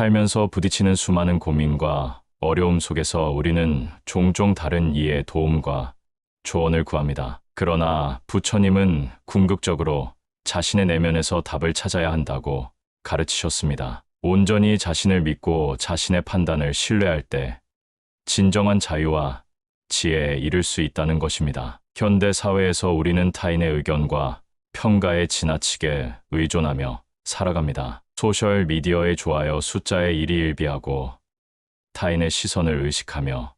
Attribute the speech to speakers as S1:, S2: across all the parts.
S1: 살면서 부딪히는 수많은 고민과 어려움 속에서 우리는 종종 다른 이의 도움과 조언을 구합니다. 그러나 부처님은 궁극적으로 자신의 내면에서 답을 찾아야 한다고 가르치셨습니다. 온전히 자신을 믿고 자신의 판단을 신뢰할 때 진정한 자유와 지혜에 이를 수 있다는 것입니다. 현대 사회에서 우리는 타인의 의견과 평가에 지나치게 의존하며 살아갑니다. 소셜 미디어의 좋아요 숫자에 일희일비하고 타인의 시선을 의식하며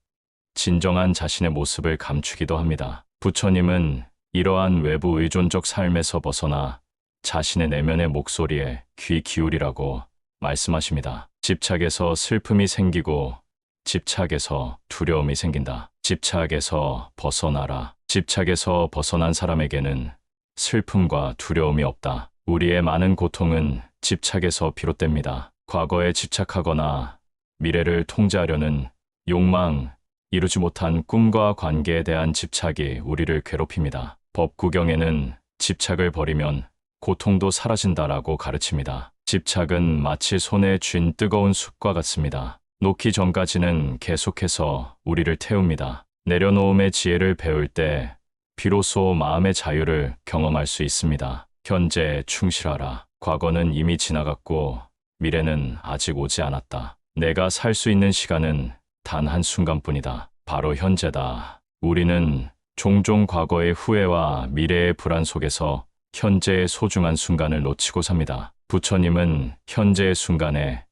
S1: 진정한 자신의 모습을 감추기도 합니다. 부처님은 이러한 외부 의존적 삶에서 벗어나 자신의 내면의 목소리에 귀 기울이라고 말씀하십니다. 집착에서 슬픔이 생기고 집착에서 두려움이 생긴다. 집착에서 벗어나라. 집착에서 벗어난 사람에게는 슬픔과 두려움이 없다. 우리의 많은 고통은 집착에서 비롯됩니다. 과거에 집착하거나 미래를 통제하려는 욕망, 이루지 못한 꿈과 관계에 대한 집착이 우리를 괴롭힙니다. 법구경에는 집착을 버리면 고통도 사라진다라고 가르칩니다. 집착은 마치 손에 쥔 뜨거운 숯과 같습니다. 녹기 전까지는 계속해서 우리를 태웁니다. 내려놓음의 지혜를 배울 때 비로소 마음의 자유를 경험할 수 있습니다. 현재에 충실하라. 과거는 이미 지나갔고 미래는 아직 오지 않았다. 내가 살 수 있는 시간은 단 한순간뿐이다. 바로 현재다. 우리는 종종 과거의 후회와 미래의 불안 속에서 현재의 소중한 순간을 놓치고 삽니다. 부처님은 현재의 순간에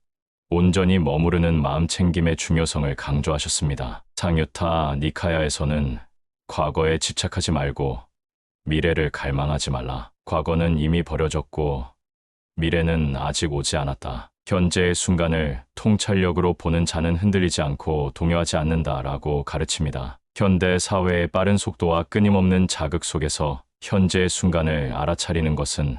S1: 온전히 머무르는 마음 챙김의 중요성을 강조하셨습니다. 상유타 니카야에서는 과거에 집착하지 말고 미래를 갈망하지 말라. 과거는 이미 버려졌고 미래는 아직 오지 않았다. 현재의 순간을 통찰력으로 보는 자는 흔들리지 않고 동요하지 않는다라고 가르칩니다. 현대 사회의 빠른 속도와 끊임없는 자극 속에서 현재의 순간을 알아차리는 것은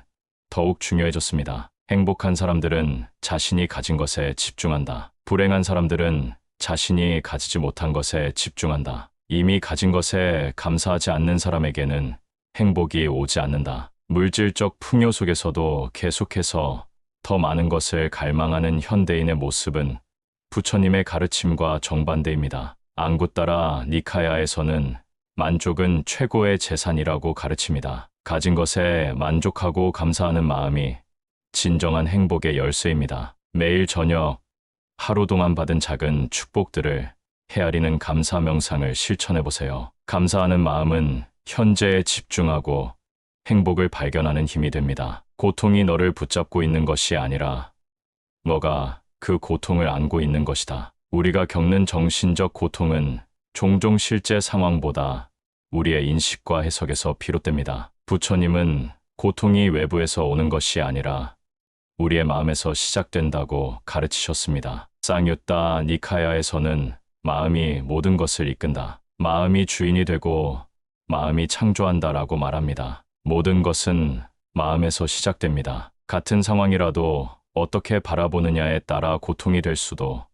S1: 더욱 중요해졌습니다. 행복한 사람들은 자신이 가진 것에 집중한다. 불행한 사람들은 자신이 가지지 못한 것에 집중한다. 이미 가진 것에 감사하지 않는 사람에게는 행복이 오지 않는다. 물질적 풍요 속에서도 계속해서 더 많은 것을 갈망하는 현대인의 모습은 부처님의 가르침과 정반대입니다. 앙구따라 니카야에서는 만족은 최고의 재산이라고 가르칩니다. 가진 것에 만족하고 감사하는 마음이 진정한 행복의 열쇠입니다. 매일 저녁 하루 동안 받은 작은 축복들을 헤아리는 감사 명상을 실천해 보세요. 감사하는 마음은 현재에 집중하고 행복을 발견하는 힘이 됩니다. 고통이 너를 붙잡고 있는 것이 아니라 너가 그 고통을 안고 있는 것이다. 우리가 겪는 정신적 고통은 종종 실제 상황보다 우리의 인식과 해석에서 비롯됩니다. 부처님은 고통이 외부에서 오는 것이 아니라 우리의 마음에서 시작된다고 가르치셨습니다. 쌍유따 니카야에서는 마음이 모든 것을 이끈다. 마음이 주인이 되고 마음이 창조한다라고 말합니다. 모든 것은 마음에서 시작됩니다. 같은 상황이라도 어떻게 바라보느냐에 따라 고통이 될 수도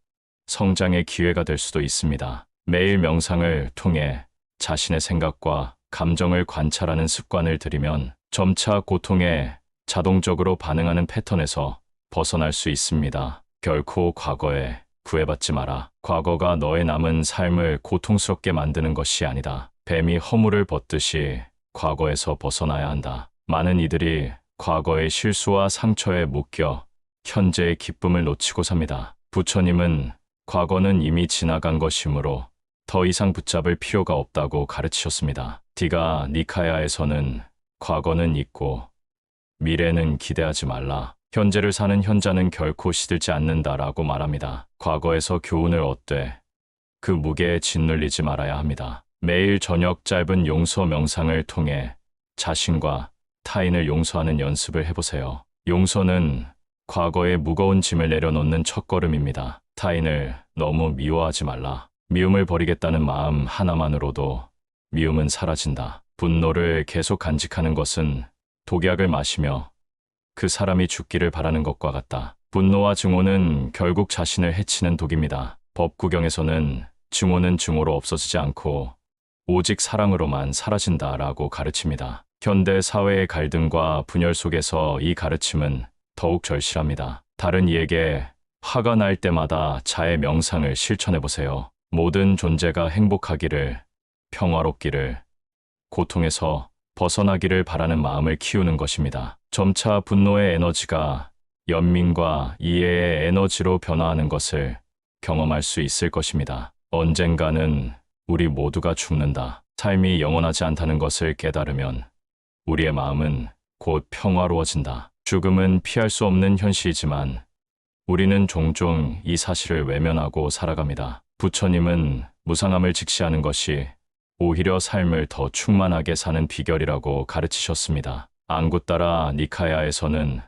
S1: 성장의 기회가 될 수도 있습니다. 매일 명상을 통해 자신의 생각과 감정을 관찰하는 습관을 들이면 점차 고통에 자동적으로 반응하는 패턴에서 벗어날 수 있습니다. 결코 과거에 구애받지 마라. 과거가 너의 남은 삶을 고통스럽게 만드는 것이 아니다. 뱀이 허물을 벗듯이 과거에서 벗어나야 한다. 많은 이들이 과거의 실수와 상처에 묶여 현재의 기쁨을 놓치고 삽니다. 부처님은 과거는 이미 지나간 것이므로 더 이상 붙잡을 필요가 없다고 가르치셨습니다. 디가 니카야에서는 과거는 잊고 미래는 기대하지 말라. 현재를 사는 현자는 결코 시들지 않는다라고 말합니다. 과거에서 교훈을 얻되 그 무게에 짓눌리지 말아야 합니다. 매일 저녁 짧은 용서 명상을 통해 자신과 타인을 용서하는 연습을 해보세요. 용서는 과거의 무거운 짐을 내려놓는 첫걸음입니다. 타인을 너무 미워하지 말라. 미움을 버리겠다는 마음 하나만으로도 미움은 사라진다. 분노를 계속 간직하는 것은 독약을 마시며 그 사람이 죽기를 바라는 것과 같다. 분노와 증오는 결국 자신을 해치는 독입니다. 법구경에서는 증오는 증오로 없어지지 않고 오직 사랑으로만 사라진다라고 가르칩니다. 현대 사회의 갈등과 분열 속에서 이 가르침은 더욱 절실합니다. 다른 이에게 화가 날 때마다 자의 명상을 실천해 보세요. 모든 존재가 행복하기를, 평화롭기를, 고통에서 벗어나기를 바라는 마음을 키우는 것입니다. 점차 분노의 에너지가 연민과 이해의 에너지로 변화하는 것을 경험할 수 있을 것입니다. 언젠가는 우리 모두가 죽는다. 삶이 영원하지 않다는 것을 깨달으면 우리의 마음은 곧 평화로워진다. 죽음은 피할 수 없는 현실이지만 우리는 종종 이 사실을 외면하고 살아갑니다. 부처님은 무상함을 직시하는 것이 오히려 삶을 더 충만하게 사는 비결이라고 가르치셨습니다. 앙구따라 니카야에서는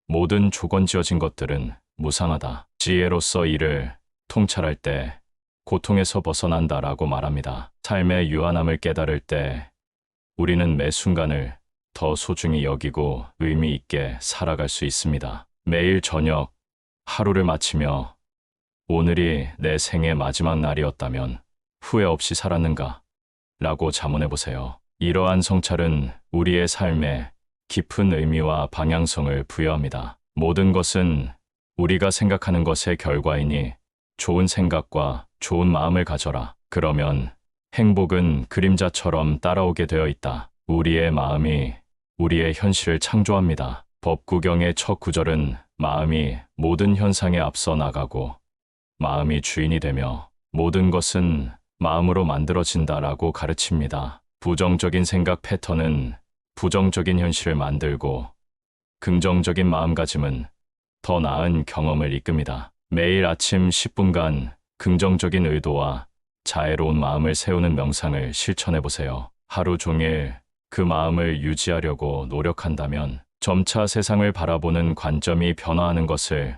S1: 모든 조건 지어진 것들은 무상하다. 지혜로서 이를 통찰할 때 고통에서 벗어난다라고 말합니다. 삶의 유한함을 깨달을 때 우리는 매 순간을 더 소중히 여기고 의미 있게 살아갈 수 있습니다. 매일 저녁 하루를 마치며 오늘이 내 생의 마지막 날이었다면 후회 없이 살았는가? 라고 자문해 보세요. 이러한 성찰은 우리의 삶에 깊은 의미와 방향성을 부여합니다. 모든 것은 우리가 생각하는 것의 결과이니 좋은 생각과 좋은 마음을 가져라. 그러면 행복은 그림자처럼 따라오게 되어 있다. 우리의 마음이 우리의 현실을 창조합니다. 법구경의 첫 구절은 마음이 모든 현상에 앞서 나가고 마음이 주인이 되며 모든 것은 마음으로 만들어진다라고 가르칩니다. 부정적인 생각 패턴은 부정적인 현실을 만들고 긍정적인 마음가짐은 더 나은 경험을 이끕니다. 매일 아침 10분간 긍정적인 의도와 자애로운 마음을 세우는 명상을 실천해 보세요. 하루 종일 그 마음을 유지하려고 노력한다면 점차 세상을 바라보는 관점이 변화하는 것을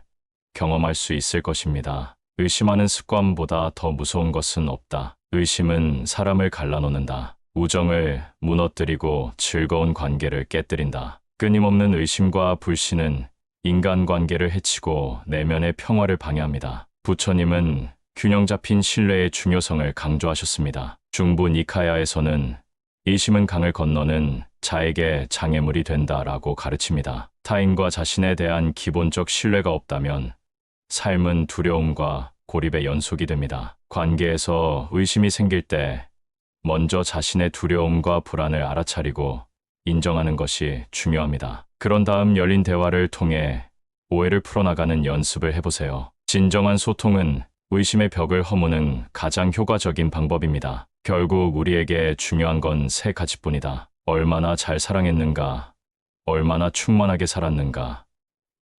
S1: 경험할 수 있을 것입니다. 의심하는 습관보다 더 무서운 것은 없다. 의심은 사람을 갈라놓는다. 우정을 무너뜨리고 즐거운 관계를 깨뜨린다. 끊임없는 의심과 불신은 인간관계를 해치고 내면의 평화를 방해합니다. 부처님은 균형 잡힌 신뢰의 중요성을 강조하셨습니다. 중부 니카야에서는 의심은 강을 건너는 자에게 장애물이 된다라고 가르칩니다. 타인과 자신에 대한 기본적 신뢰가 없다면 삶은 두려움과 고립의 연속이 됩니다. 관계에서 의심이 생길 때 먼저 자신의 두려움과 불안을 알아차리고 인정하는 것이 중요합니다. 그런 다음 열린 대화를 통해 오해를 풀어나가는 연습을 해보세요. 진정한 소통은 의심의 벽을 허무는 가장 효과적인 방법입니다. 결국 우리에게 중요한 건 세 가지뿐이다. 얼마나 잘 사랑했는가, 얼마나 충만하게 살았는가,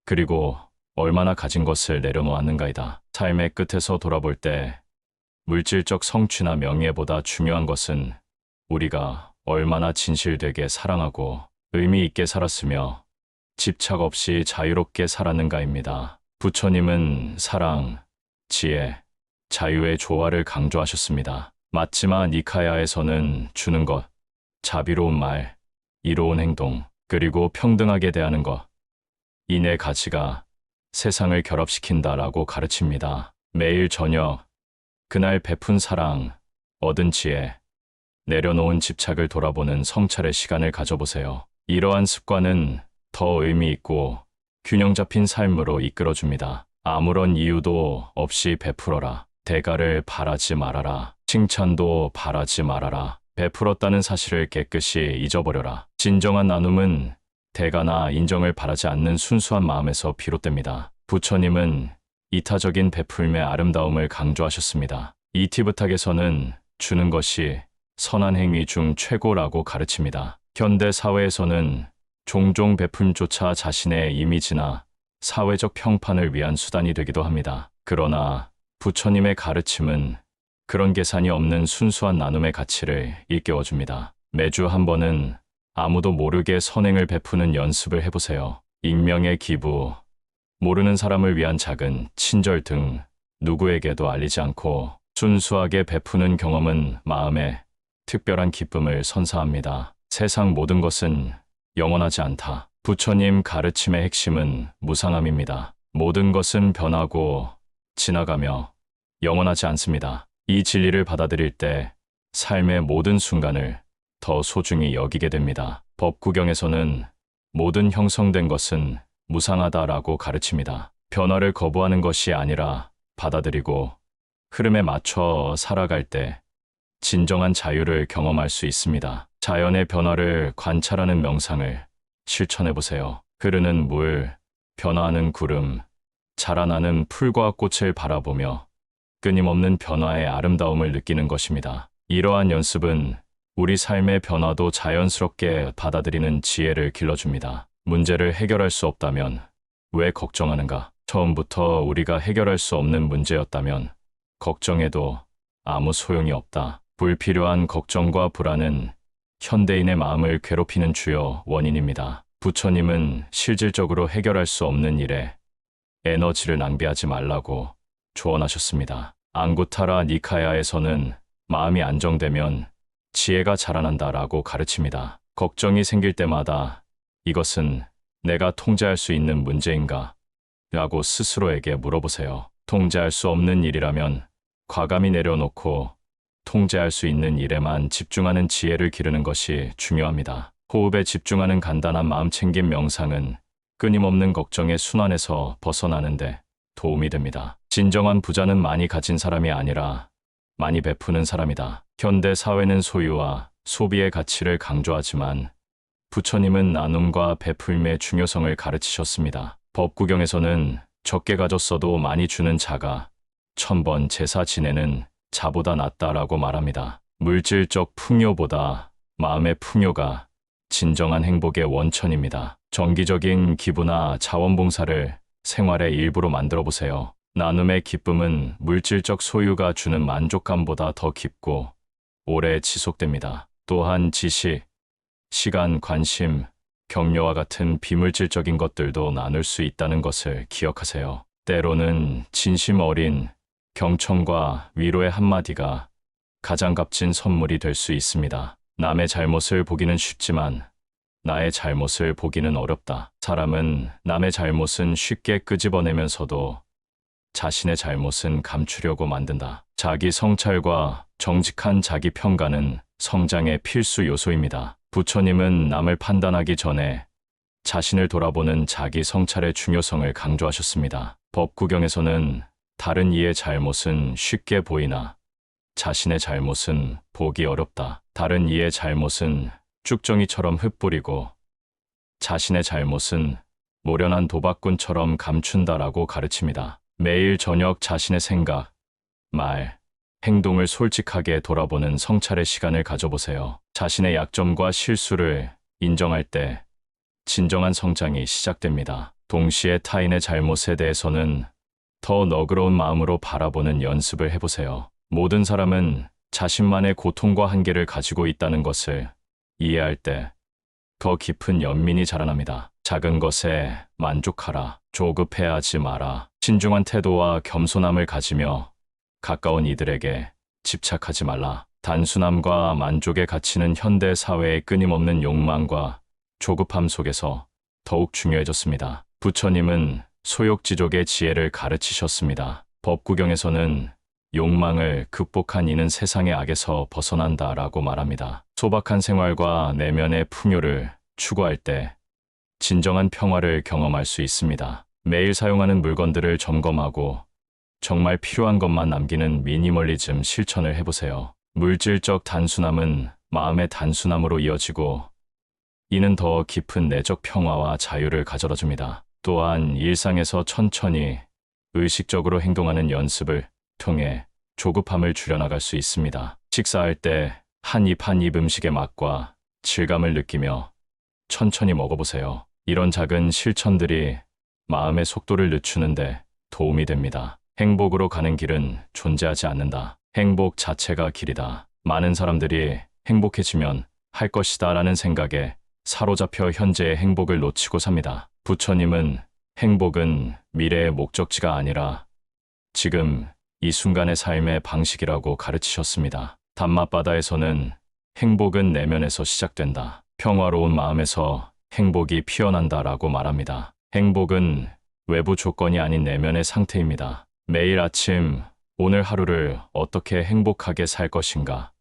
S1: 그리고 얼마나 가진 것을 내려놓았는가이다. 삶의 끝에서 돌아볼 때 물질적 성취나 명예보다 중요한 것은 우리가 얼마나 진실되게 사랑하고 의미 있게 살았으며 집착 없이 자유롭게 살았는가입니다. 부처님은 사랑, 지혜, 자유의 조화를 강조하셨습니다. 마츠마 니카야에서는 주는 것, 자비로운 말, 이로운 행동, 그리고 평등하게 대하는 것, 이 네 가지가 세상을 결합시킨다라고 가르칩니다. 매일 저녁, 그날 베푼 사랑, 얻은 지혜, 내려놓은 집착을 돌아보는 성찰의 시간을 가져보세요. 이러한 습관은 더 의미 있고 균형 잡힌 삶으로 이끌어줍니다. 아무런 이유도 없이 베풀어라. 대가를 바라지 말아라. 칭찬도 바라지 말아라. 베풀었다는 사실을 깨끗이 잊어버려라. 진정한 나눔은 대가나 인정을 바라지 않는 순수한 마음에서 비롯됩니다. 부처님은 이타적인 베풀매의 아름다움을 강조하셨습니다. 이 티베탁에서는 주는 것이 선한 행위 중 최고라고 가르칩니다. 현대 사회에서는 종종 베풀조차 자신의 이미지나 사회적 평판을 위한 수단이 되기도 합니다. 그러나 부처님의 가르침은 그런 계산이 없는 순수한 나눔의 가치를 일깨워줍니다. 매주 한 번은 아무도 모르게 선행을 베푸는 연습을 해보세요. 익명의 기부, 모르는 사람을 위한 작은 친절 등 누구에게도 알리지 않고 순수하게 베푸는 경험은 마음에 특별한 기쁨을 선사합니다. 세상 모든 것은 영원하지 않다. 부처님 가르침의 핵심은 무상함입니다. 모든 것은 변하고 지나가며 영원하지 않습니다. 이 진리를 받아들일 때 삶의 모든 순간을 더 소중히 여기게 됩니다. 법구경에서는 모든 형성된 것은 무상하다라고 가르칩니다. 변화를 거부하는 것이 아니라 받아들이고 흐름에 맞춰 살아갈 때 진정한 자유를 경험할 수 있습니다. 자연의 변화를 관찰하는 명상을 실천해 보세요. 흐르는 물, 변화하는 구름, 자라나는 풀과 꽃을 바라보며 끊임없는 변화의 아름다움을 느끼는 것입니다. 이러한 연습은 우리 삶의 변화도 자연스럽게 받아들이는 지혜를 길러줍니다. 문제를 해결할 수 없다면 왜 걱정하는가? 처음부터 우리가 해결할 수 없는 문제였다면 걱정해도 아무 소용이 없다. 불필요한 걱정과 불안은 현대인의 마음을 괴롭히는 주요 원인입니다. 부처님은 실질적으로 해결할 수 없는 일에 에너지를 낭비하지 말라고 조언하셨습니다. 앙구타라 니카야에서는 마음이 안정되면 지혜가 자라난다라고 가르칩니다. 걱정이 생길 때마다 이것은 내가 통제할 수 있는 문제인가? 라고 스스로에게 물어보세요. 통제할 수 없는 일이라면 과감히 내려놓고 통제할 수 있는 일에만 집중하는 지혜를 기르는 것이 중요합니다. 호흡에 집중하는 간단한 마음챙김 명상은 끊임없는 걱정의 순환에서 벗어나는데 도움이 됩니다. 진정한 부자는 많이 가진 사람이 아니라 많이 베푸는 사람이다. 현대 사회는 소유와 소비의 가치를 강조하지만 부처님은 나눔과 베풀매의 중요성을 가르치셨습니다. 법구경에서는 적게 가졌어도 많이 주는 자가 1000번 제사 지내는 자보다 낫다라고 말합니다. 물질적 풍요보다 마음의 풍요가 진정한 행복의 원천입니다. 정기적인 기부나 자원봉사를 생활의 일부로 만들어 보세요. 나눔의 기쁨은 물질적 소유가 주는 만족감보다 더 깊고 오래 지속됩니다. 또한 지식, 시간, 관심, 격려와 같은 비물질적인 것들도 나눌 수 있다는 것을 기억하세요. 때로는 진심 어린 경청과 위로의 한마디가 가장 값진 선물이 될 수 있습니다. 남의 잘못을 보기는 쉽지만 나의 잘못을 보기는 어렵다. 사람은 남의 잘못은 쉽게 끄집어내면서도 자신의 잘못은 감추려고 만든다. 자기 성찰과 정직한 자기 평가는 성장의 필수 요소입니다. 부처님은 남을 판단하기 전에 자신을 돌아보는 자기 성찰의 중요성을 강조하셨습니다. 법구경에서는 다른 이의 잘못은 쉽게 보이나 자신의 잘못은 보기 어렵다. 다른 이의 잘못은 쭉정이처럼 흩뿌리고 자신의 잘못은 모련한 도박꾼처럼 감춘다라고 가르칩니다. 매일 저녁 자신의 생각, 말, 행동을 솔직하게 돌아보는 성찰의 시간을 가져보세요. 자신의 약점과 실수를 인정할 때 진정한 성장이 시작됩니다. 동시에 타인의 잘못에 대해서는 더 너그러운 마음으로 바라보는 연습을 해보세요. 모든 사람은 자신만의 고통과 한계를 가지고 있다는 것을 이해할 때 더 깊은 연민이 자라납니다. 작은 것에 만족하라. 조급해하지 마라. 신중한 태도와 겸손함을 가지며 가까운 이들에게 집착하지 말라. 단순함과 만족의 가치는 현대 사회의 끊임없는 욕망과 조급함 속에서 더욱 중요해졌습니다. 부처님은 소욕지족의 지혜를 가르치셨습니다. 법구경에서는 욕망을 극복한 이는 세상의 악에서 벗어난다라고 말합니다. 소박한 생활과 내면의 풍요를 추구할 때 진정한 평화를 경험할 수 있습니다. 매일 사용하는 물건들을 점검하고 정말 필요한 것만 남기는 미니멀리즘 실천을 해보세요. 물질적 단순함은 마음의 단순함으로 이어지고 이는 더 깊은 내적 평화와 자유를 가져다 줍니다. 또한 일상에서 천천히 의식적으로 행동하는 연습을 통해 조급함을 줄여나갈 수 있습니다. 식사할 때 한 입 한 입 음식의 맛과 질감을 느끼며 천천히 먹어보세요. 이런 작은 실천들이 마음의 속도를 늦추는데 도움이 됩니다. 행복으로 가는 길은 존재하지 않는다. 행복 자체가 길이다. 많은 사람들이 행복해지면 할 것이다 라는 생각에 사로잡혀 현재의 행복을 놓치고 삽니다. 부처님은 행복은 미래의 목적지가 아니라 지금 이 순간의 삶의 방식이라고 가르치셨습니다. 담마바다에서는 행복은 내면에서 시작된다. 평화로운 마음에서 행복이 피어난다라고 말합니다. 행복은 외부 조건이 아닌 내면의 상태입니다. 매일 아침 오늘 하루를 어떻게 행복하게 살 것인가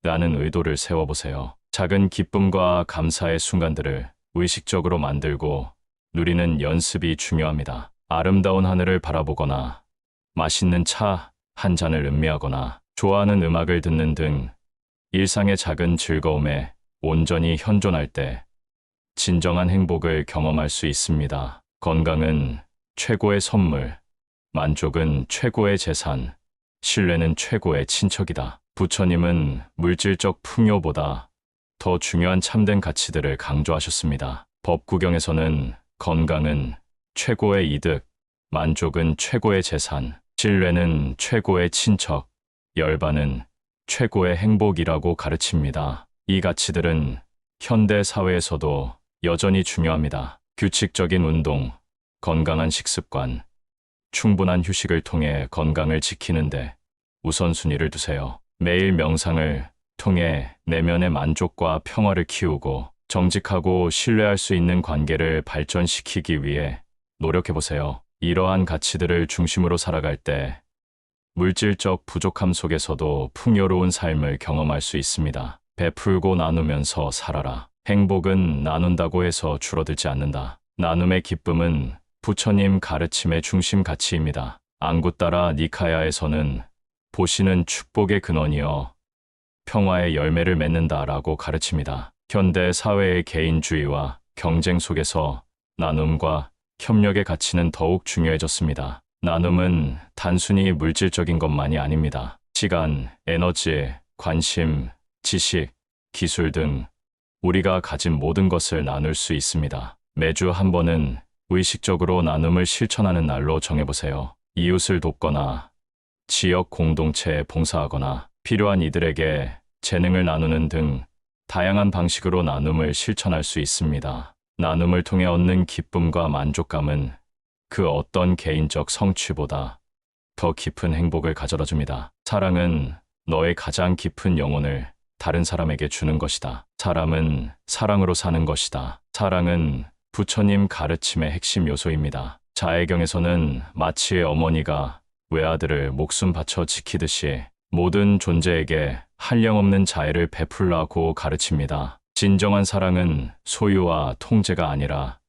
S1: 라는 의도를 세워보세요. 작은 기쁨과 감사의 순간들을 의식적으로 만들고 누리는 연습이 중요합니다. 아름다운 하늘을 바라보거나 맛있는 차 한 잔을 음미하거나 좋아하는 음악을 듣는 등 일상의 작은 즐거움에 온전히 현존할 때 진정한 행복을 경험할 수 있습니다. 건강은 최고의 선물, 만족은 최고의 재산, 신뢰는 최고의 친척이다. 부처님은 물질적 풍요보다 더 중요한 참된 가치들을 강조하셨습니다. 법구경에서는 건강은 최고의 이득, 만족은 최고의 재산, 신뢰는 최고의 친척, 열반은 최고의 행복이라고 가르칩니다. 이 가치들은 현대 사회에서도 여전히 중요합니다. 규칙적인 운동, 건강한 식습관, 충분한 휴식을 통해 건강을 지키는데 우선순위를 두세요. 매일 명상을 통해 내면의 만족과 평화를 키우고 정직하고 신뢰할 수 있는 관계를 발전시키기 위해 노력해보세요. 이러한 가치들을 중심으로 살아갈 때 물질적 부족함 속에서도 풍요로운 삶을 경험할 수 있습니다. 베풀고 나누면서 살아라. 행복은 나눈다고 해서 줄어들지 않는다. 나눔의 기쁨은 부처님 가르침의 중심 가치입니다. 앙구따라 니카야에서는 보시는 축복의 근원이여 평화의 열매를 맺는다라고 가르칩니다. 현대 사회의 개인주의와 경쟁 속에서 나눔과 협력의 가치는 더욱 중요해졌습니다. 나눔은 단순히 물질적인 것만이 아닙니다. 시간, 에너지, 관심, 지식, 기술 등 우리가 가진 모든 것을 나눌 수 있습니다. 매주 한 번은 의식적으로 나눔을 실천하는 날로 정해보세요. 이웃을 돕거나 지역 공동체에 봉사하거나 필요한 이들에게 재능을 나누는 등 다양한 방식으로 나눔을 실천할 수 있습니다. 나눔을 통해 얻는 기쁨과 만족감은 그 어떤 개인적 성취보다 더 깊은 행복을 가져다 줍니다. 사랑은 너의 가장 깊은 영혼을 다른 사람에게 주는 것이다. 사람은 사랑으로 사는 것이다. 사랑은 부처님 가르침의 핵심 요소입니다. 자애경에서는 마치의 어머니가 외아들을 목숨 바쳐 지키듯이 모든 존재에게 한량없는 자애를 베풀라고 가르칩니다. 진정한 사랑은 소유와 통제가 아니라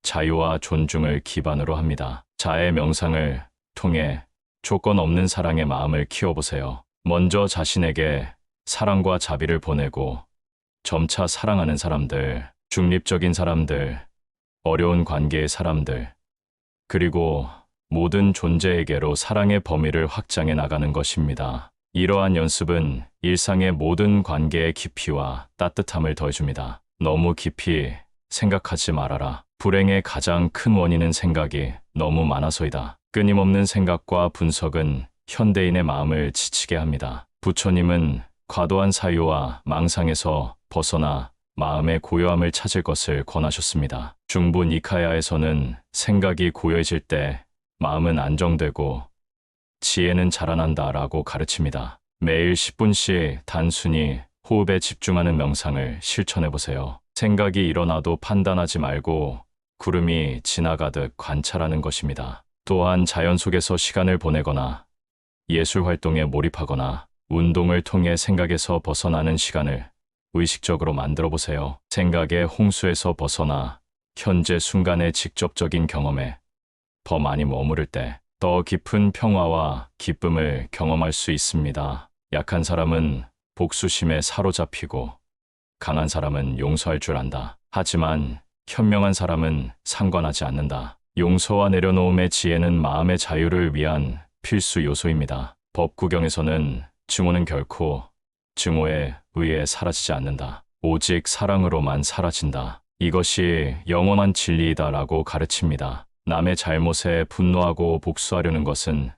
S1: 자유와 존중을 기반으로 합니다. 자애 명상을 통해 조건 없는 사랑의 마음을 키워보세요. 먼저 자신에게 사랑과 자비를 보내고 점차 사랑하는 사람들, 중립적인 사람들, 어려운 관계의 사람들, 그리고 모든 존재에게로 사랑의 범위를 확장해 나가는 것입니다. 이러한 연습은 일상의 모든 관계의 깊이와 따뜻함을 더해줍니다. 너무 깊이 생각하지 말아라. 불행의 가장 큰 원인은 생각이 너무 많아서이다. 끊임없는 생각과 분석은 현대인의 마음을 지치게 합니다. 부처님은 과도한 사유와 망상에서 벗어나 마음의 고요함을 찾을 것을 권하셨습니다. 중부 니카야에서는 생각이 고요해질 때 마음은 안정되고 지혜는 자라난다라고 가르칩니다. 매일 10분씩 단순히 호흡에 집중하는 명상을 실천해보세요. 생각이 일어나도 판단하지 말고 구름이 지나가듯 관찰하는 것입니다. 또한 자연 속에서 시간을 보내거나 예술 활동에 몰입하거나 운동을 통해 생각에서 벗어나는 시간을 의식적으로 만들어 보세요. 생각의 홍수에서 벗어나 현재 순간의 직접적인 경험에 더 많이 머무를 때 더 깊은 평화와 기쁨을 경험할 수 있습니다. 약한 사람은 복수심에 사로잡히고 강한 사람은 용서할 줄 안다. 하지만 현명한 사람은 상관하지 않는다. 용서와 내려놓음의 지혜는 마음의 자유를 위한 필수 요소입니다. 법구경에서는 증오는 결코 증오에 의해 사라지지 않는다. 오직 사랑으로만 사라진다. 이것이 영원한 진리이다라고 가르칩니다. 남의 잘못에 분노하고 복수하려는 것은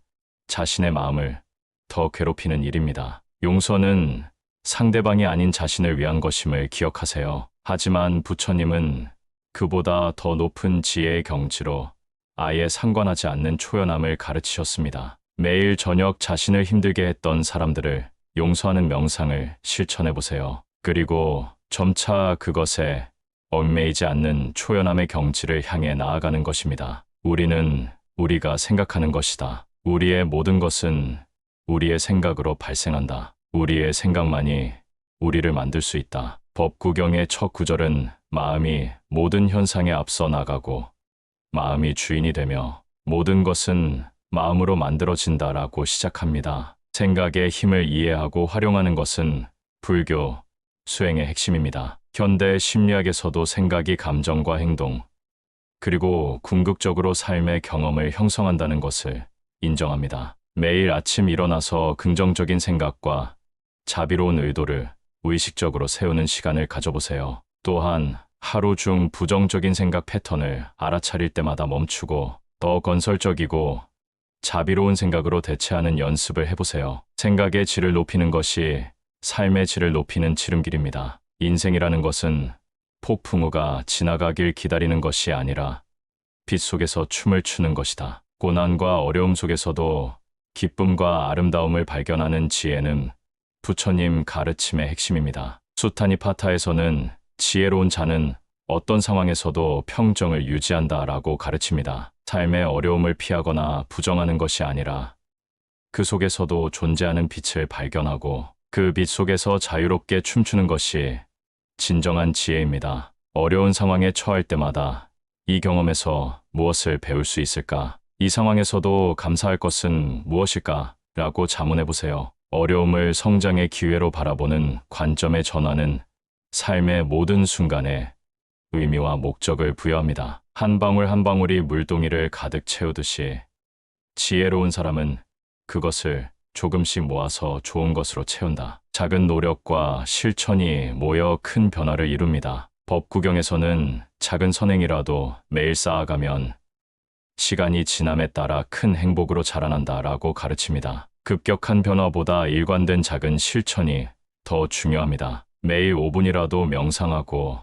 S1: 자신의 마음을 더 괴롭히는 일입니다. 용서는 상대방이 아닌 자신을 위한 것임을 기억하세요. 하지만 부처님은 그보다 더 높은 지혜의 경지로 아예 상관하지 않는 초연함을 가르치셨습니다. 매일 저녁 자신을 힘들게 했던 사람들을 용서하는 명상을 실천해보세요. 그리고 점차 그것에 얽매이지 않는 초연함의 경지를 향해 나아가는 것입니다. 우리는 우리가 생각하는 것이다. 우리의 모든 것은 우리의 생각으로 발생한다. 우리의 생각만이 우리를 만들 수 있다. 법구경의 첫 구절은 마음이 모든 현상에 앞서 나가고 마음이 주인이 되며 모든 것은 마음으로 만들어진다라고 시작합니다. 생각의 힘을 이해하고 활용하는 것은 불교 수행의 핵심입니다. 현대 심리학에서도 생각이 감정과 행동, 그리고 궁극적으로 삶의 경험을 형성한다는 것을 인정합니다. 매일 아침 일어나서 긍정적인 생각과 자비로운 의도를 무의식적으로 세우는 시간을 가져보세요. 또한 하루 중 부정적인 생각 패턴을 알아차릴 때마다 멈추고 더 건설적이고 자비로운 생각으로 대체하는 연습을 해보세요. 생각의 질을 높이는 것이 삶의 질을 높이는 지름길입니다. 인생이라는 것은 폭풍우가 지나가길 기다리는 것이 아니라 빛 속에서 춤을 추는 것이다. 고난과 어려움 속에서도 기쁨과 아름다움을 발견하는 지혜는 부처님 가르침의 핵심입니다. 수타니파타에서는 지혜로운 자는 어떤 상황에서도 평정을 유지한다라고 가르칩니다. 삶의 어려움을 피하거나 부정하는 것이 아니라 그 속에서도 존재하는 빛을 발견하고 그 빛 속에서 자유롭게 춤추는 것이 진정한 지혜입니다. 어려운 상황에 처할 때마다 이 경험에서 무엇을 배울 수 있을까? 이 상황에서도 감사할 것은 무엇일까? 라고 자문해 보세요. 어려움을 성장의 기회로 바라보는 관점의 전환은 삶의 모든 순간에 의미와 목적을 부여합니다. 한 방울 한 방울이 물동이를 가득 채우듯이 지혜로운 사람은 그것을 조금씩 모아서 좋은 것으로 채운다. 작은 노력과 실천이 모여 큰 변화를 이룹니다. 법구경에서는 작은 선행이라도 매일 쌓아가면 시간이 지남에 따라 큰 행복으로 자라난다라고 가르칩니다. 급격한 변화보다 일관된 작은 실천이 더 중요합니다. 매일 5분이라도 명상하고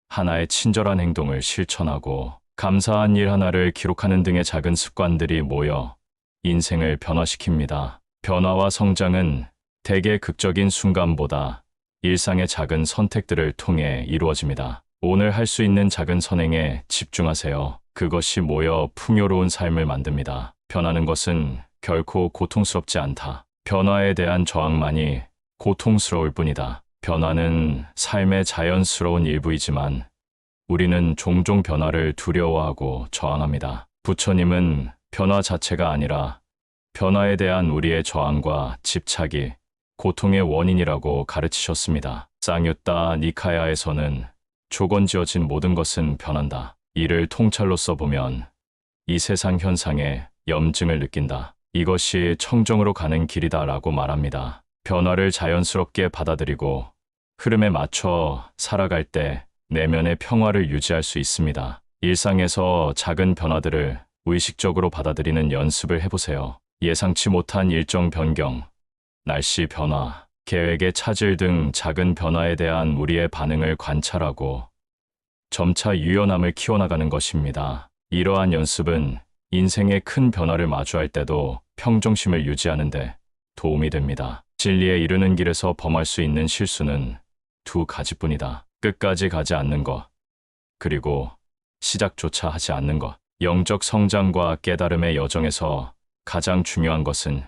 S1: 하나의 친절한 행동을 실천하고 감사한 일 하나를 기록하는 등의 작은 습관들이 모여 인생을 변화시킵니다. 변화와 성장은 대개 극적인 순간보다 일상의 작은 선택들을 통해 이루어집니다. 오늘 할 수 있는 작은 선행에 집중하세요. 그것이 모여 풍요로운 삶을 만듭니다. 변하는 것은 결코 고통스럽지 않다. 변화에 대한 저항만이 고통스러울 뿐이다. 변화는 삶의 자연스러운 일부이지만 우리는 종종 변화를 두려워하고 저항합니다. 부처님은 변화 자체가 아니라 변화에 대한 우리의 저항과 집착이 고통의 원인이라고 가르치셨습니다. 쌍유타 니카야에서는 조건지어진 모든 것은 변한다. 이를 통찰로 써보면 이 세상 현상에 염증을 느낀다. 이것이 청정으로 가는 길이다라고 말합니다. 변화를 자연스럽게 받아들이고 흐름에 맞춰 살아갈 때 내면의 평화를 유지할 수 있습니다. 일상에서 작은 변화들을 의식적으로 받아들이는 연습을 해보세요. 예상치 못한 일정 변경, 날씨 변화, 계획의 차질 등 작은 변화에 대한 우리의 반응을 관찰하고 점차 유연함을 키워나가는 것입니다. 이러한 연습은 인생의 큰 변화를 마주할 때도 평정심을 유지하는 데 도움이 됩니다. 진리에 이르는 길에서 범할 수 있는 실수는 두 가지뿐이다. 끝까지 가지 않는 것, 그리고 시작조차 하지 않는 것. 영적 성장과 깨달음의 여정에서 가장 중요한 것은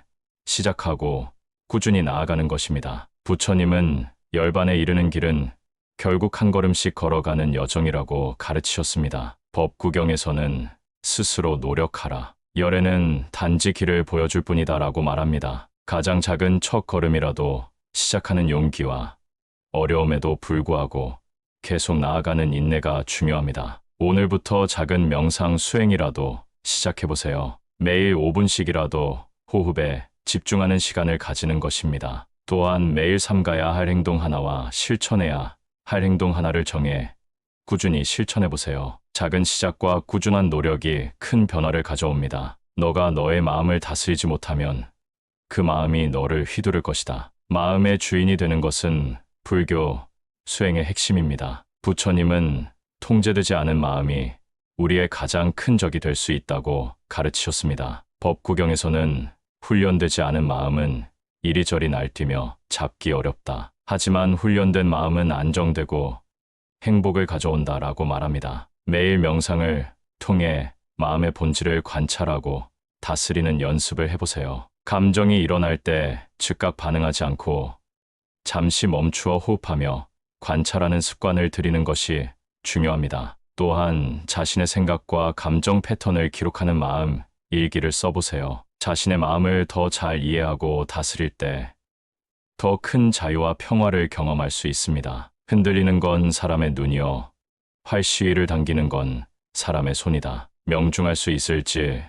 S1: 시작하고 꾸준히 나아가는 것입니다. 부처님은 열반에 이르는 길은 결국 한 걸음씩 걸어가는 여정이라고 가르치셨습니다. 법구경에서는 스스로 노력하라. 열애는 단지 길을 보여줄 뿐이다라고 말합니다. 가장 작은 첫 걸음이라도 시작하는 용기와 어려움에도 불구하고 계속 나아가는 인내가 중요합니다. 오늘부터 작은 명상 수행이라도 시작해보세요. 매일 5분씩이라도 호흡에 집중하는 시간을 가지는 것입니다. 또한 매일 삼가야 할 행동 하나와 실천해야 할 행동 하나를 정해 꾸준히 실천해보세요. 작은 시작과 꾸준한 노력이 큰 변화를 가져옵니다. 너가 너의 마음을 다스리지 못하면 그 마음이 너를 휘두를 것이다. 마음의 주인이 되는 것은 불교 수행의 핵심입니다. 부처님은 통제되지 않은 마음이 우리의 가장 큰 적이 될 수 있다고 가르치셨습니다. 법구경에서는 훈련되지 않은 마음은 이리저리 날뛰며 잡기 어렵다. 하지만 훈련된 마음은 안정되고 행복을 가져온다라고 말합니다. 매일 명상을 통해 마음의 본질을 관찰하고 다스리는 연습을 해보세요. 감정이 일어날 때 즉각 반응하지 않고 잠시 멈추어 호흡하며 관찰하는 습관을 들이는 것이 중요합니다. 또한 자신의 생각과 감정 패턴을 기록하는 마음, 일기를 써보세요. 자신의 마음을 더 잘 이해하고 다스릴 때 더 큰 자유와 평화를 경험할 수 있습니다. 흔들리는 건 사람의 눈이요. 활시위를 당기는 건 사람의 손이다. 명중할 수 있을지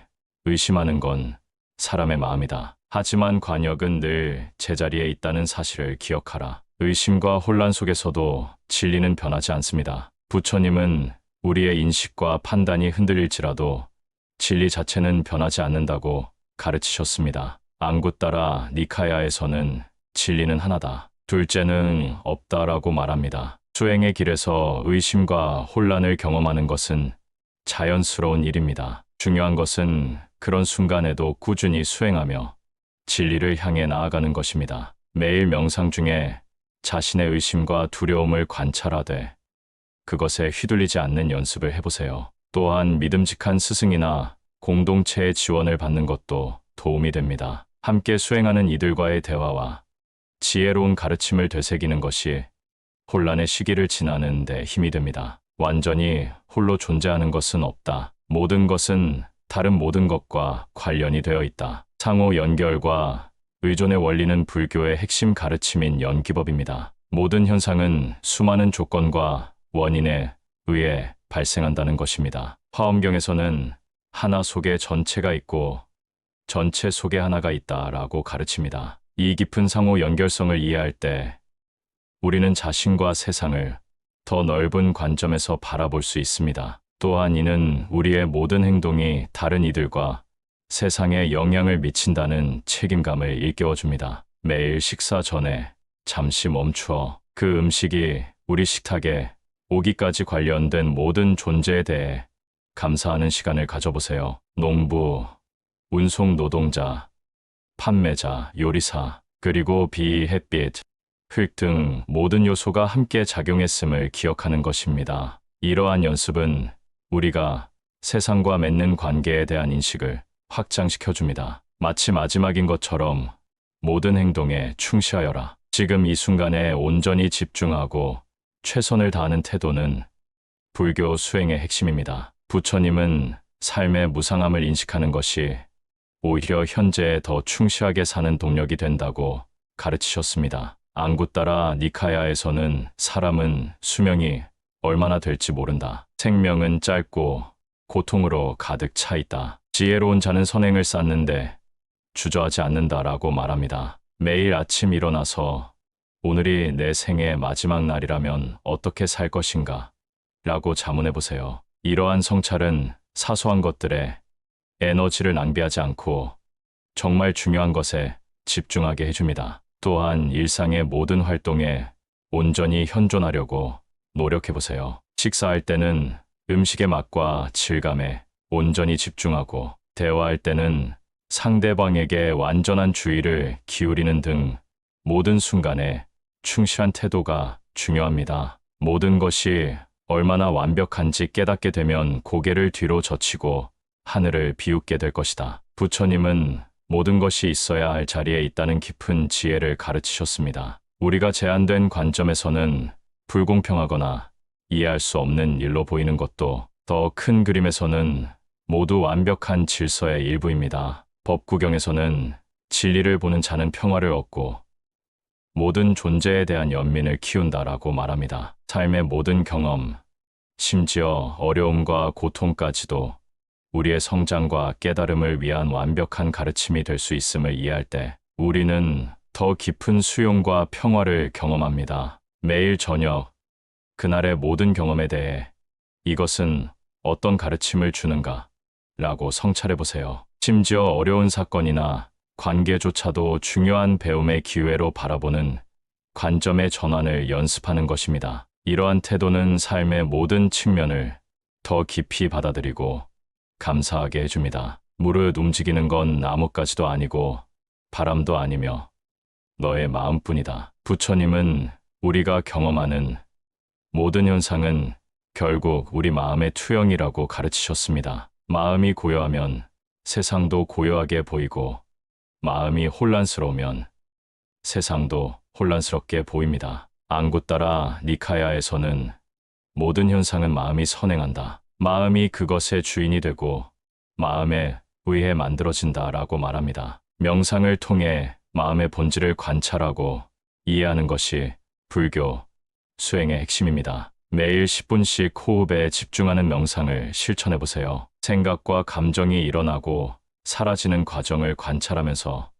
S1: 의심하는 건 사람의 마음이다. 하지만 관역은 늘 제자리에 있다는 사실을 기억하라. 의심과 혼란 속에서도 진리는 변하지 않습니다. 부처님은 우리의 인식과 판단이 흔들릴지라도 진리 자체는 변하지 않는다고 가르치셨습니다. 앙구따라 니카야에서는 진리는 하나다. 둘째는 없다라고 말합니다. 수행의 길에서 의심과 혼란을 경험하는 것은 자연스러운 일입니다. 중요한 것은 그런 순간에도 꾸준히 수행하며 진리를 향해 나아가는 것입니다. 매일 명상 중에 자신의 의심과 두려움을 관찰하되 그것에 휘둘리지 않는 연습을 해보세요. 또한 믿음직한 스승이나 공동체의 지원을 받는 것도 도움이 됩니다. 함께 수행하는 이들과의 대화와 지혜로운 가르침을 되새기는 것이 혼란의 시기를 지나는 데 힘이 됩니다. 완전히 홀로 존재하는 것은 없다. 모든 것은 다른 모든 것과 관련이 되어 있다. 상호 연결과 의존의 원리는 불교의 핵심 가르침인 연기법입니다. 모든 현상은 수많은 조건과 원인에 의해 발생한다는 것입니다. 화엄경에서는 하나 속에 전체가 있고 전체 속에 하나가 있다라고 가르칩니다. 이 깊은 상호 연결성을 이해할 때 우리는 자신과 세상을 더 넓은 관점에서 바라볼 수 있습니다. 또한 이는 우리의 모든 행동이 다른 이들과 세상에 영향을 미친다는 책임감을 일깨워줍니다. 매일 식사 전에 잠시 멈추어 그 음식이 우리 식탁에 오기까지 관련된 모든 존재에 대해 감사하는 시간을 가져보세요. 농부, 운송 노동자, 판매자, 요리사, 그리고 비, 햇빛, 흙 등 모든 요소가 함께 작용했음을 기억하는 것입니다. 이러한 연습은 우리가 세상과 맺는 관계에 대한 인식을 확장시켜줍니다. 마치 마지막인 것처럼 모든 행동에 충실하여라. 지금 이 순간에 온전히 집중하고 최선을 다하는 태도는 불교 수행의 핵심입니다. 부처님은 삶의 무상함을 인식하는 것이 오히려 현재에 더 충실하게 사는 동력이 된다고 가르치셨습니다. 앙구따라 니카야에서는 사람은 수명이 얼마나 될지 모른다. 생명은 짧고 고통으로 가득 차 있다. 지혜로운 자는 선행을 쌓는데 주저하지 않는다라고 말합니다. 매일 아침 일어나서 오늘이 내 생의 마지막 날이라면 어떻게 살 것인가? 라고 자문해보세요. 이러한 성찰은 사소한 것들에 에너지를 낭비하지 않고 정말 중요한 것에 집중하게 해줍니다. 또한 일상의 모든 활동에 온전히 현존하려고 노력해보세요. 식사할 때는 음식의 맛과 질감에 온전히 집중하고 대화할 때는 상대방에게 완전한 주의를 기울이는 등 모든 순간에 충실한 태도가 중요합니다. 모든 것이 얼마나 완벽한지 깨닫게 되면 고개를 뒤로 젖히고 하늘을 비웃게 될 것이다. 부처님은 모든 것이 있어야 할 자리에 있다는 깊은 지혜를 가르치셨습니다. 우리가 제한된 관점에서는 불공평하거나 이해할 수 없는 일로 보이는 것도 더 큰 그림에서는 모두 완벽한 질서의 일부입니다. 법구경에서는 진리를 보는 자는 평화를 얻고 모든 존재에 대한 연민을 키운다라고 말합니다. 삶의 모든 경험, 심지어 어려움과 고통까지도 우리의 성장과 깨달음을 위한 완벽한 가르침이 될 수 있음을 이해할 때 우리는 더 깊은 수용과 평화를 경험합니다. 매일 저녁, 그날의 모든 경험에 대해 이것은 어떤 가르침을 주는가? 라고 성찰해보세요. 심지어 어려운 사건이나 관계조차도 중요한 배움의 기회로 바라보는 관점의 전환을 연습하는 것입니다. 이러한 태도는 삶의 모든 측면을 더 깊이 받아들이고 감사하게 해줍니다. 무릇 움직이는 건 나뭇가지도 아니고 바람도 아니며 너의 마음뿐이다. 부처님은 우리가 경험하는 모든 현상은 결국 우리 마음의 투영이라고 가르치셨습니다. 마음이 고요하면 세상도 고요하게 보이고 마음이 혼란스러우면 세상도 혼란스럽게 보입니다. 앙구따라 니카야에서는 모든 현상은 마음이 선행한다. 마음이 그것의 주인이 되고 마음에 의해 만들어진다라고 말합니다. 명상을 통해 마음의 본질을 관찰하고 이해하는 것이 불교 수행의 핵심입니다. 매일 10분씩 호흡에 집중하는 명상을 실천해 보세요. 생각과 감정이 일어나고 사라지는 과정을 관찰하면서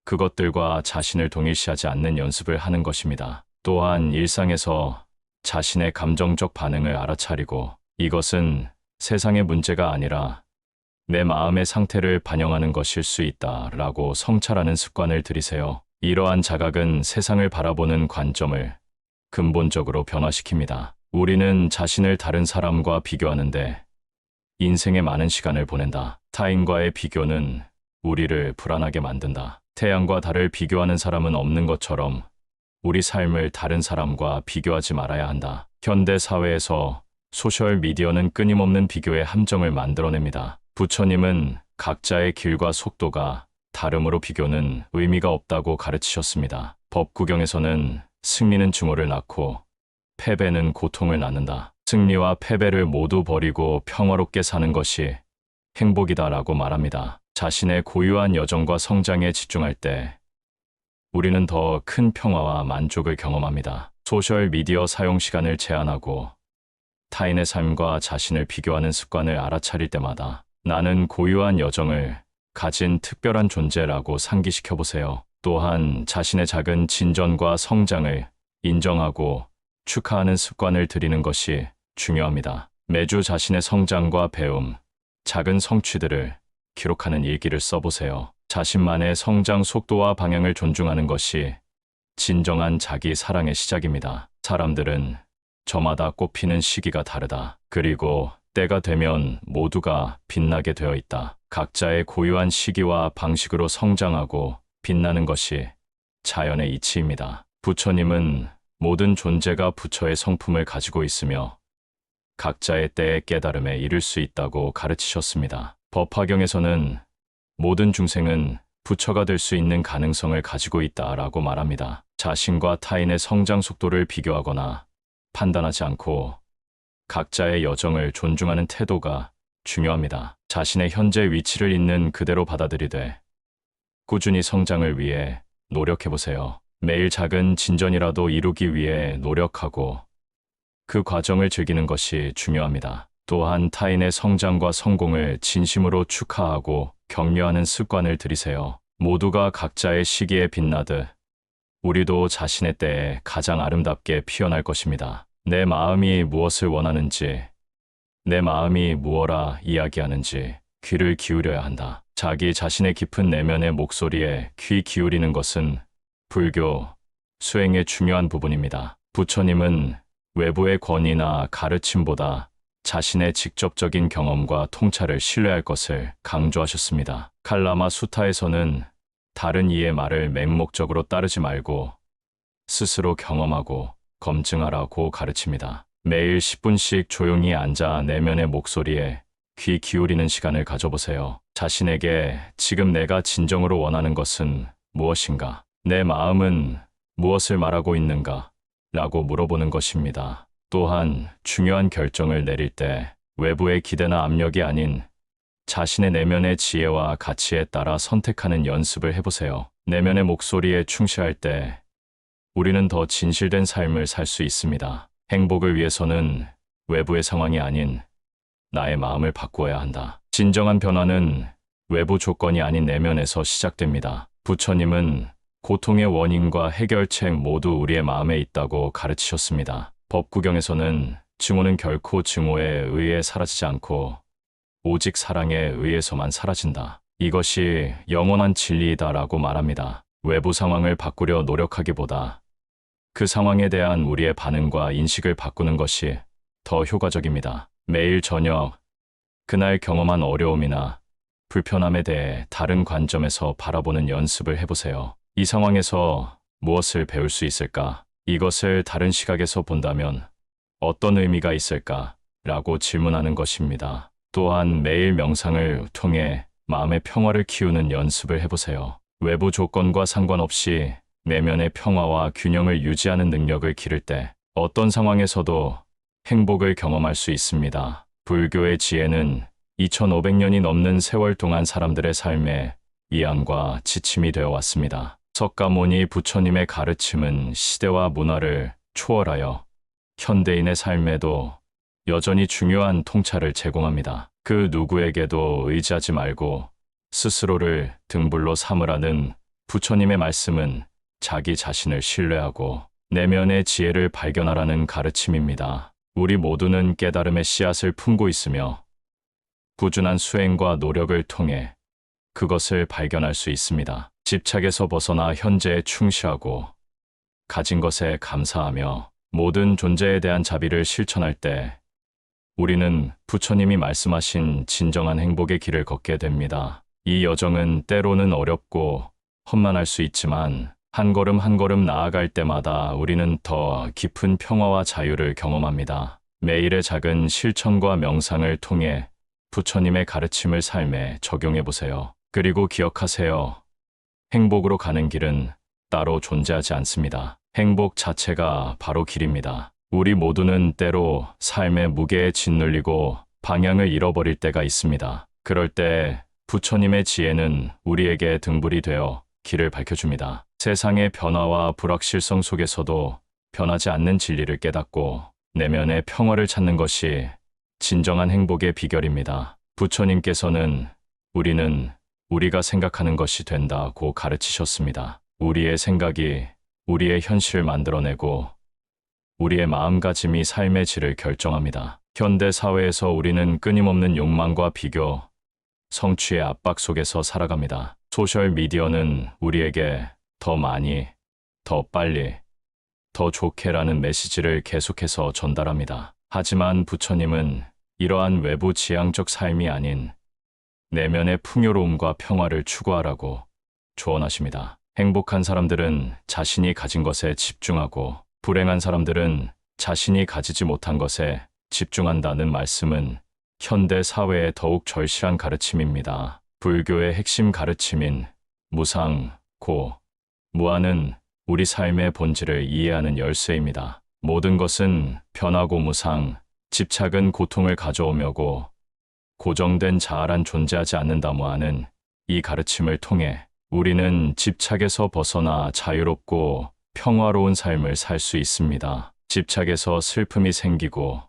S1: 그것들과 자신을 동일시하지 않는 연습을 하는 것입니다. 또한 일상에서 자신의 감정적 반응을 알아차리고 이것은 세상의 문제가 아니라 내 마음의 상태를 반영하는 것일 수 있다라고 성찰하는 습관을 들이세요. 이러한 자각은 세상을 바라보는 관점을 근본적으로 변화시킵니다. 우리는 자신을 다른 사람과 비교하는데 인생의 많은 시간을 보낸다. 타인과의 비교는 우리를 불안하게 만든다. 태양과 달을 비교하는 사람은 없는 것처럼 우리 삶을 다른 사람과 비교하지 말아야 한다. 현대 사회에서 소셜 미디어는 끊임없는 비교의 함정을 만들어냅니다. 부처님은 각자의 길과 속도가 다름으로 비교는 의미가 없다고 가르치셨습니다. 법구경에서는 승리는 증오를 낳고 패배는 고통을 낳는다. 승리와 패배를 모두 버리고 평화롭게 사는 것이 행복이다라고 말합니다. 자신의 고유한 여정과 성장에 집중할 때 우리는 더 큰 평화와 만족을 경험합니다. 소셜 미디어 사용 시간을 제한하고 타인의 삶과 자신을 비교하는 습관을 알아차릴 때마다 나는 고유한 여정을 가진 특별한 존재라고 상기시켜 보세요. 또한 자신의 작은 진전과 성장을 인정하고 축하하는 습관을 들이는 것이 중요합니다. 매주 자신의 성장과 배움, 작은 성취들을 기록하는 일기를 써보세요. 자신만의 성장 속도와 방향을 존중하는 것이 진정한 자기 사랑의 시작입니다. 사람들은 저마다 꽃피는 시기가 다르다. 그리고 때가 되면 모두가 빛나게 되어 있다. 각자의 고유한 시기와 방식으로 성장하고 빛나는 것이 자연의 이치입니다. 부처님은 모든 존재가 부처의 성품을 가지고 있으며 각자의 때의 깨달음에 이를 수 있다고 가르치셨습니다. 법화경에서는 모든 중생은 부처가 될 수 있는 가능성을 가지고 있다라고 말합니다. 자신과 타인의 성장 속도를 비교하거나 판단하지 않고 각자의 여정을 존중하는 태도가 중요합니다. 자신의 현재 위치를 있는 그대로 받아들이되 꾸준히 성장을 위해 노력해보세요. 매일 작은 진전이라도 이루기 위해 노력하고 그 과정을 즐기는 것이 중요합니다. 또한 타인의 성장과 성공을 진심으로 축하하고 격려하는 습관을 들이세요. 모두가 각자의 시기에 빛나듯 우리도 자신의 때에 가장 아름답게 피어날 것입니다. 내 마음이 무엇을 원하는지, 내 마음이 무엇라 이야기하는지 귀를 기울여야 한다. 자기 자신의 깊은 내면의 목소리에 귀 기울이는 것은 불교 수행의 중요한 부분입니다. 부처님은 외부의 권위나 가르침보다 자신의 직접적인 경험과 통찰을 신뢰할 것을 강조하셨습니다. 칼라마 수타에서는 다른 이의 말을 맹목적으로 따르지 말고 스스로 경험하고 검증하라고 가르칩니다. 매일 10분씩 조용히 앉아 내면의 목소리에 귀 기울이는 시간을 가져보세요. 자신에게 지금 내가 진정으로 원하는 것은 무엇인가? 내 마음은 무엇을 말하고 있는가? 라고 물어보는 것입니다. 또한 중요한 결정을 내릴 때 외부의 기대나 압력이 아닌 자신의 내면의 지혜와 가치에 따라 선택하는 연습을 해보세요. 내면의 목소리에 충실할 때 우리는 더 진실된 삶을 살 수 있습니다. 행복을 위해서는 외부의 상황이 아닌 나의 마음을 바꾸어야 한다. 진정한 변화는 외부 조건이 아닌 내면에서 시작됩니다. 부처님은 고통의 원인과 해결책 모두 우리의 마음에 있다고 가르치셨습니다. 법구경에서는 증오는 결코 증오에 의해 사라지지 않고 오직 사랑에 의해서만 사라진다. 이것이 영원한 진리이다라고 말합니다. 외부 상황을 바꾸려 노력하기보다 그 상황에 대한 우리의 반응과 인식을 바꾸는 것이 더 효과적입니다. 매일 저녁, 그날 경험한 어려움이나 불편함에 대해 다른 관점에서 바라보는 연습을 해보세요. 이 상황에서 무엇을 배울 수 있을까? 이것을 다른 시각에서 본다면 어떤 의미가 있을까? 라고 질문하는 것입니다. 또한 매일 명상을 통해 마음의 평화를 키우는 연습을 해보세요. 외부 조건과 상관없이 내면의 평화와 균형을 유지하는 능력을 기를 때 어떤 상황에서도 행복을 경험할 수 있습니다. 불교의 지혜는 2500년이 넘는 세월 동안 사람들의 삶에 이안과 지침이 되어 왔습니다. 석가모니 부처님의 가르침은 시대와 문화를 초월하여 현대인의 삶에도 여전히 중요한 통찰을 제공합니다. 그 누구에게도 의지하지 말고 스스로를 등불로 삼으라는 부처님의 말씀은 자기 자신을 신뢰하고 내면의 지혜를 발견하라는 가르침입니다. 우리 모두는 깨달음의 씨앗을 품고 있으며 꾸준한 수행과 노력을 통해 그것을 발견할 수 있습니다. 집착에서 벗어나 현재에 충실하고 가진 것에 감사하며 모든 존재에 대한 자비를 실천할 때 우리는 부처님이 말씀하신 진정한 행복의 길을 걷게 됩니다. 이 여정은 때로는 어렵고 험난할 수 있지만 한 걸음 한 걸음 나아갈 때마다 우리는 더 깊은 평화와 자유를 경험합니다. 매일의 작은 실천과 명상을 통해 부처님의 가르침을 삶에 적용해 보세요. 그리고 기억하세요. 행복으로 가는 길은 따로 존재하지 않습니다. 행복 자체가 바로 길입니다. 우리 모두는 때로 삶의 무게에 짓눌리고 방향을 잃어버릴 때가 있습니다. 그럴 때 부처님의 지혜는 우리에게 등불이 되어 길을 밝혀줍니다. 세상의 변화와 불확실성 속에서도 변하지 않는 진리를 깨닫고 내면의 평화를 찾는 것이 진정한 행복의 비결입니다. 부처님께서는 우리는 우리가 생각하는 것이 된다고 가르치셨습니다. 우리의 생각이 우리의 현실을 만들어내고 우리의 마음가짐이 삶의 질을 결정합니다. 현대 사회에서 우리는 끊임없는 욕망과 비교, 성취의 압박 속에서 살아갑니다. 소셜미디어는 우리에게 더 많이, 더 빨리, 더 좋게라는 메시지를 계속해서 전달합니다. 하지만 부처님은 이러한 외부 지향적 삶이 아닌 내면의 풍요로움과 평화를 추구하라고 조언하십니다. 행복한 사람들은 자신이 가진 것에 집중하고 불행한 사람들은 자신이 가지지 못한 것에 집중한다는 말씀은 현대 사회에 더욱 절실한 가르침입니다. 불교의 핵심 가르침인 무상, 고, 무아는 우리 삶의 본질을 이해하는 열쇠입니다. 모든 것은 변하고 무상, 집착은 고통을 가져오며고 고정된 자아란 존재하지 않는다고 하는 이 가르침을 통해 우리는 집착에서 벗어나 자유롭고 평화로운 삶을 살 수 있습니다. 집착에서 슬픔이 생기고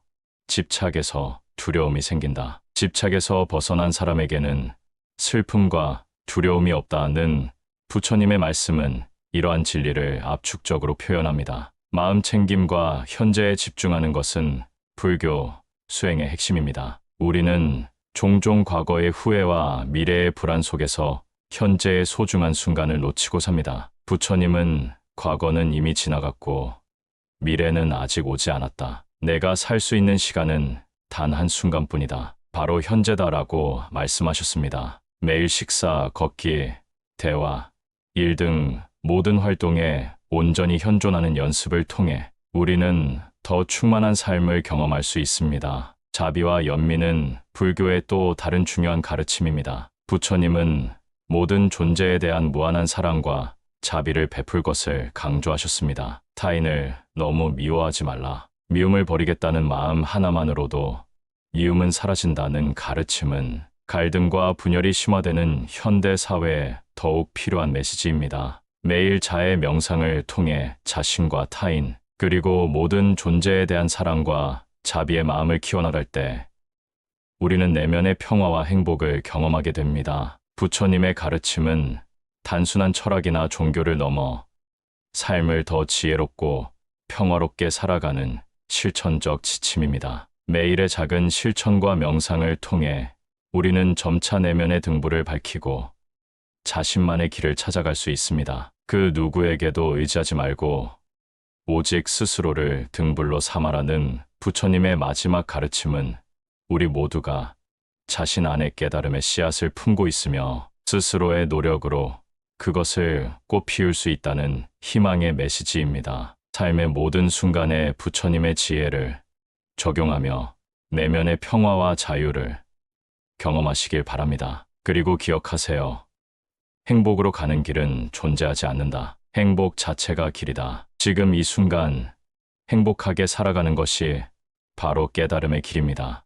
S1: 집착에서 두려움이 생긴다. 집착에서 벗어난 사람에게는 슬픔과 두려움이 없다는 부처님의 말씀은 이러한 진리를 압축적으로 표현합니다. 마음 챙김과 현재에 집중하는 것은 불교 수행의 핵심입니다. 우리는 종종 과거의 후회와 미래의 불안 속에서 현재의 소중한 순간을 놓치고 삽니다. 부처님은 과거는 이미 지나갔고 미래는 아직 오지 않았다. 내가 살 수 있는 시간은 단 한순간뿐이다. 바로 현재다라고 말씀하셨습니다. 매일 식사, 걷기, 대화, 일 등 모든 활동에 온전히 현존하는 연습을 통해 우리는 더 충만한 삶을 경험할 수 있습니다. 자비와 연민은 불교의 또 다른 중요한 가르침입니다. 부처님은 모든 존재에 대한 무한한 사랑과 자비를 베풀 것을 강조하셨습니다. 타인을 너무 미워하지 말라. 미움을 버리겠다는 마음 하나만으로도 미움은 사라진다는 가르침은 갈등과 분열이 심화되는 현대 사회에 더욱 필요한 메시지입니다. 매일 자의 명상을 통해 자신과 타인, 그리고 모든 존재에 대한 사랑과 자비의 마음을 키워나갈 때 우리는 내면의 평화와 행복을 경험하게 됩니다. 부처님의 가르침은 단순한 철학이나 종교를 넘어 삶을 더 지혜롭고 평화롭게 살아가는 실천적 지침입니다. 매일의 작은 실천과 명상을 통해 우리는 점차 내면의 등불을 밝히고 자신만의 길을 찾아갈 수 있습니다. 그 누구에게도 의지하지 말고 오직 스스로를 등불로 삼아라는 부처님의 마지막 가르침은 우리 모두가 자신 안에 깨달음의 씨앗을 품고 있으며 스스로의 노력으로 그것을 꽃 피울 수 있다는 희망의 메시지입니다. 삶의 모든 순간에 부처님의 지혜를 적용하며 내면의 평화와 자유를 경험하시길 바랍니다. 그리고 기억하세요. 행복으로 가는 길은 존재하지 않는다. 행복 자체가 길이다. 지금 이 순간 행복하게 살아가는 것이 바로 깨달음의 길입니다.